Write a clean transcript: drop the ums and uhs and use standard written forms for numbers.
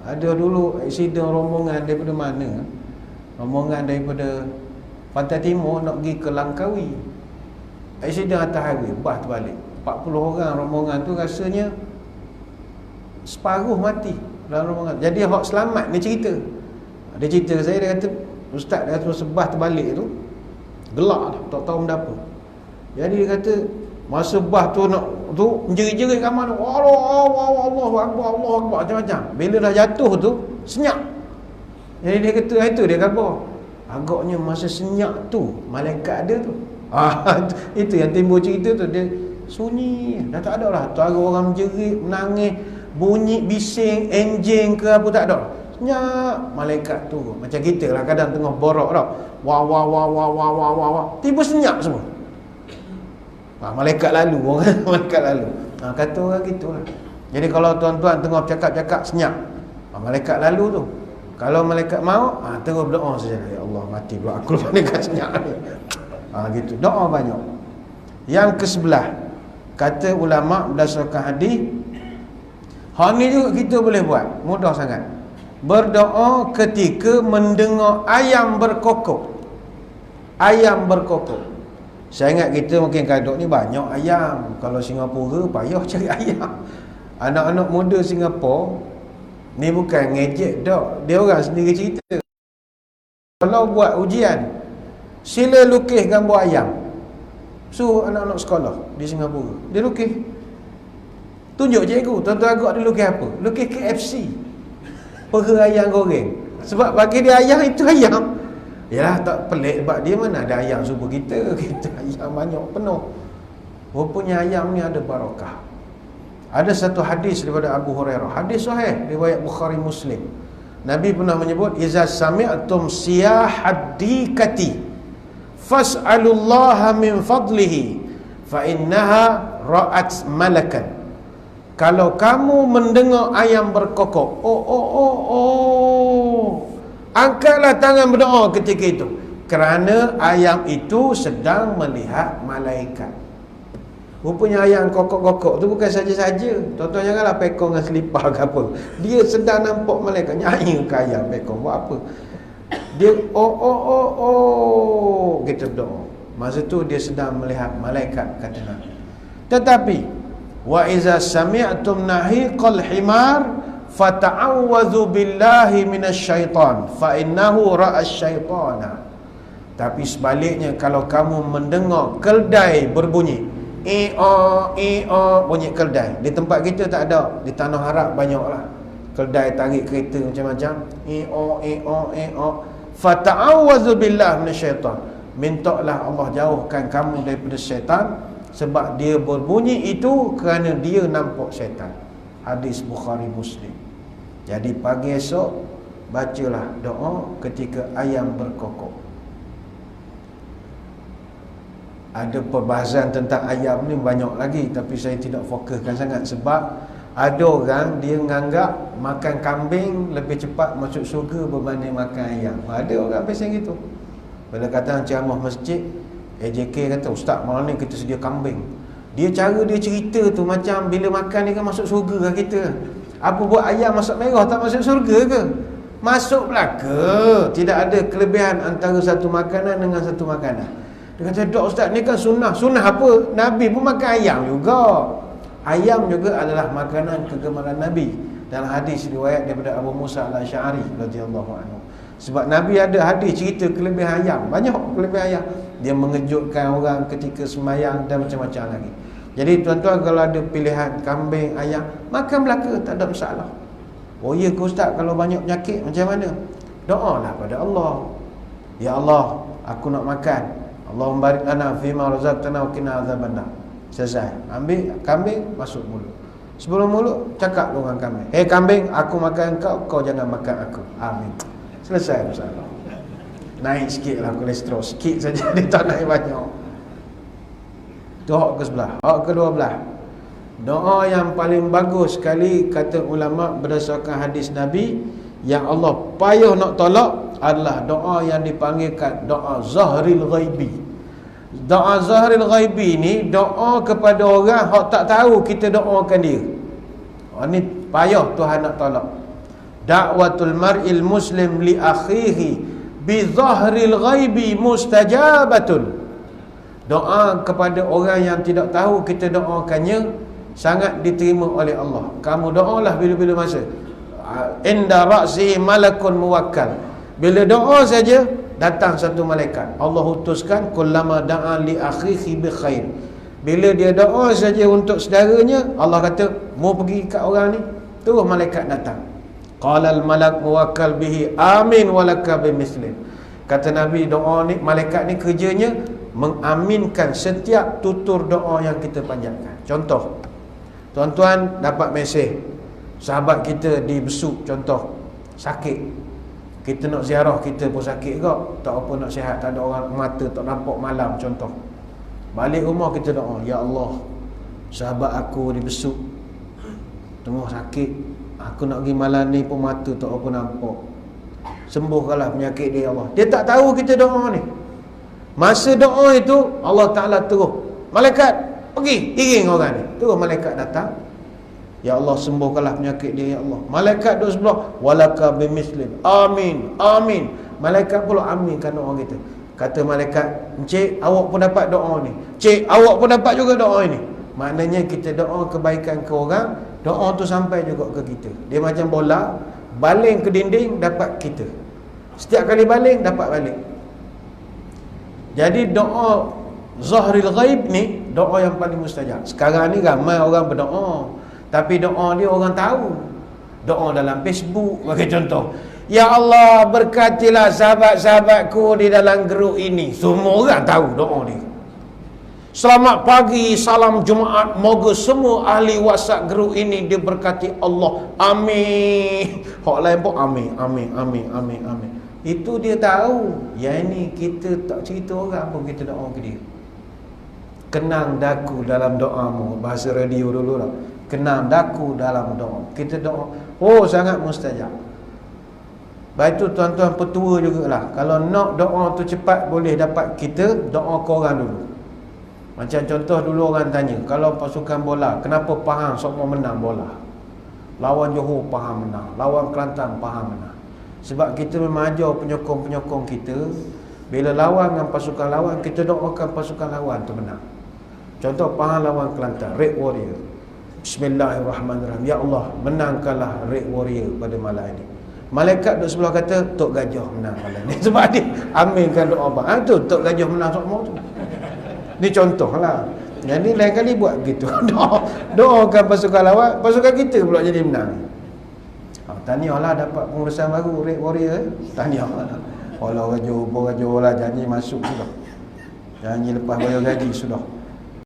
Ada dulu aksiden rombongan daripada mana? Rombongan daripada Pantai Timur nak pergi ke Langkawi. Aksiden atas highway, bas terbalik. 40 orang rombongan tu rasanya separuh mati dalam rombongan. Jadi hak selamat dia cerita. Dia cerita saya, dia kata ustaz, dia kata sebah terbalik tu gelak dah, tak tahu benda apa. Jadi dia kata masa bah tu nak tu menjerit-jerit ramai tu, Allahu akbar, Allahu akbar, macam-macam. Bila dah jatuh tu senyap. Jadi dia kata itu dia khabar. Agaknya masa senyap tu malaikat ada tu. Itu yang timbul cerita tu. Dia sunyi, dah tak ada lah. Suara orang menjerit, menangis, bunyi bising, enjing ke apa tak ada. Senyap, malaikat tu. Macam kita lah kadang tengah borak tau. Wah wah wah wah wah wah wah wah. Tiba senyap semua. Malaikat lalu orang malaikat lalu. Kata orang gitulah. Jadi kalau tuan-tuan tengah bercakap-cakap senyap, malaikat lalu tu. Kalau malaikat mau, terus berdoa saja. Ya Allah, mati pula aku malaikat senyap ni. Gitu. Doa banyak. Yang ke-11, kata ulama berdasarkan hadis, hal ni juga kita boleh buat, mudah sangat. Berdoa ketika mendengar ayam berkokok. Ayam berkokok. Saya ingat kita mungkin kadang ni banyak ayam. Kalau Singapura payah cari ayam. Anak-anak muda Singapura ni bukan ngejek dak. Dia orang sendiri cerita. Kalau buat ujian, sila lukis gambar ayam. Suruh anak-anak sekolah di Singapura, dia lukis. Tunjuk cikgu, tuan-tuan agak dia lukis apa? Lukis KFC, peha ayam goreng. Sebab bagi dia ayam itu ayam. Yalah, tak pelik sebab dia mana ada ayam subuh kita. Kita ayam banyak penuh. Rupanya ayam ni ada barakah. Ada satu hadis daripada Abu Hurairah, hadis sahih riwayat Bukhari Muslim. Nabi pernah menyebut, iza sami'tum siyahad dikati fas'alullaha min fadlihi fa innaha ra'at malakan. Kalau kamu mendengar ayam berkokok, angkatlah tangan berdoa ketika itu, kerana ayam itu sedang melihat malaikat. Rupanya ayam kokok-kokok tu bukan saja-saja. Tuan-tuan janganlah pekong dengan selipar ke apa. Dia sedang nampak malaikat. Nyanyi ke ayam pekong buat apa? Dia kita berdoa. Masa tu dia sedang melihat malaikat, kata Nabi. Tetapi wa iza sami'tum nahiqal himar fata'awwadhu billahi minasyaitan fa innahu ra'asyaitana. Tapi sebaliknya, kalau kamu mendengar keldai berbunyi, bunyi keldai. Di tempat kita tak ada, di tanah Arab banyaklah keldai tarik kereta macam-macam. Fata'awwadhu billahi minasyaitan. Mintalah Allah jauhkan kamu daripada syaitan, sebab dia berbunyi itu kerana dia nampak syaitan. Hadis Bukhari Muslim. Jadi pagi esok bacalah doa ketika ayam berkokok. Ada perbahasan tentang ayam ni banyak lagi, tapi saya tidak fokuskan sangat. Sebab ada orang dia menganggap makan kambing lebih cepat masuk syurga berbanding makan ayam. Ada orang pesan gitu. Bila kata ceramah masjid, AJK kata, ustaz malam ni kita sedia kambing. Dia cara dia cerita tu macam bila makan ni kan masuk syurga kan kita. Apa buat ayam masak merah tak masuk syurga ke? Masuk belaka. Tidak ada kelebihan antara satu makanan dengan satu makanan. Dia kata, dok ustaz ni kan sunnah. Sunnah apa? Nabi pun makan ayam juga. Ayam juga adalah makanan kegemaran Nabi. Dalam hadis riwayat daripada Abu Musa al-Asy'ari radhiyallahu anhu. Sebab Nabi ada hadis cerita kelebihan ayam. Banyak kelebihan ayam. Dia mengejutkan orang ketika sembahyang dan macam-macam lagi. Jadi tuan-tuan, kalau ada pilihan kambing, ayam, makan belaka, tak ada masalah. Oh ya ke ustaz, kalau banyak penyakit macam mana? Doalah pada Allah. Ya Allah, aku nak makan. Allahumma barik lana fima razaqtana wa qina azabannar. Selesai. Ambil kambing, masuk mulut. Sebelum mulut, cakap dengan kambing, "Hei kambing, aku makan kau, kau jangan makan aku." Amin. Selesai masalah. Naik sikit lah kolesterol, sikit saja, dia tak naik banyak. Itu hak ke-11. Hak ke-12, doa yang paling bagus sekali kata ulama berdasarkan hadis Nabi, yang Allah payah nak tolak adalah doa yang dipanggilkan doa Zahril Ghaibi. Doa Zahril Ghaibi ni doa kepada orang hak tak tahu kita doakan dia. Ni payah Tuhan nak tolak. Da'watul mar'il muslim li akhihi bi zahril ghaibi mustajabatun. Doa kepada orang yang tidak tahu kita doakannya sangat diterima oleh Allah. Kamu doalah bila-bila masa. Inda ra'sihi malakun muwakkal. Bila doa saja datang satu malaikat. Allah utuskan kullama da'a li akhihi bi khair. Bila dia doa saja untuk saudaranya, Allah kata mau pergi kat orang ni, terus malaikat datang. Qala al malak muwakkal bihi amin walaka bimislim. Kata Nabi, doa ni, malaikat ni kerjanya mengaminkan setiap tutur doa yang kita panjatkan. Contoh, tuan-tuan dapat mesej sahabat kita dibesuk, contoh sakit, kita nak ziarah, kita pun sakit kok, tak apa nak sihat, tak ada orang mata, tak nampak malam, contoh. Balik rumah kita doa, ya Allah, sahabat aku dibesuk, tengah sakit, aku nak pergi malam ni pun mata tak apa nampak, sembuhkanlah penyakit dia, Allah. Dia tak tahu kita doa ni. Masa doa itu Allah Ta'ala terus malaikat pergi iring orang ni, terus malaikat datang, ya Allah sembuhkanlah penyakit dia, ya Allah. Malaikat duduk sebelah, walaka bimislim, amin, amin. Malaikat pula aminkan doa kita. Kata malaikat, encik awak pun dapat doa ni, cik awak pun dapat juga doa ini. Maknanya kita doa kebaikan ke orang, doa tu sampai juga ke kita. Dia macam bola, baling ke dinding, dapat kita. Setiap kali baling, dapat balik. Jadi doa zahril ghaib ni doa yang paling mustajab. Sekarang ni ramai orang berdoa, tapi doa dia orang tahu. Doa dalam Facebook bagi contoh, ya Allah berkatilah sahabat-sahabatku di dalam grup ini. Semua orang tahu doa ni. Selamat pagi, salam Jumaat, moga semua ahli WhatsApp grup ini diberkati Allah, amin. Hak lain pun amin, amin, amin, amin, amin. Itu dia tahu. Yang ini kita tak cerita orang pun kita doa ke dia. Kenang daku dalam doamu, bahasa radio dulu lah. Kenang daku dalam doa. Kita doa, oh sangat mustajab. Baik tu tuan-tuan petua jugalah, kalau nak doa tu cepat boleh dapat, kita doa korang dulu. Macam contoh dulu orang tanya, kalau pasukan bola, kenapa Pahang semua menang bola? Lawan Johor Pahang menang, lawan Kelantan Pahang menang. Sebab kita memang ajar penyokong-penyokong kita, bila lawan dengan pasukan lawan, kita doakan pasukan lawan tu menang. Contoh Pahang lawan Kelantan, Red Warrior, Bismillahirrahmanirrahim, ya Allah menangkanlah Red Warrior pada malam ini. Malaikat duduk sebelah kata, Tok Gajah menang malam ni. Sebab dia aminkan doa abang. Tu Tok Gajah menang semua tu. Ni contoh lah. Jadi lain kali buat begitu. Doakan pasukan lawan, pasukan kita pula jadi menang. Tahniahlah dapat pengurusan baru Red Warrior. Tahniahlah. Kalau raja lah, janji masuk sudah. Janji lepas bayar gaji sudah.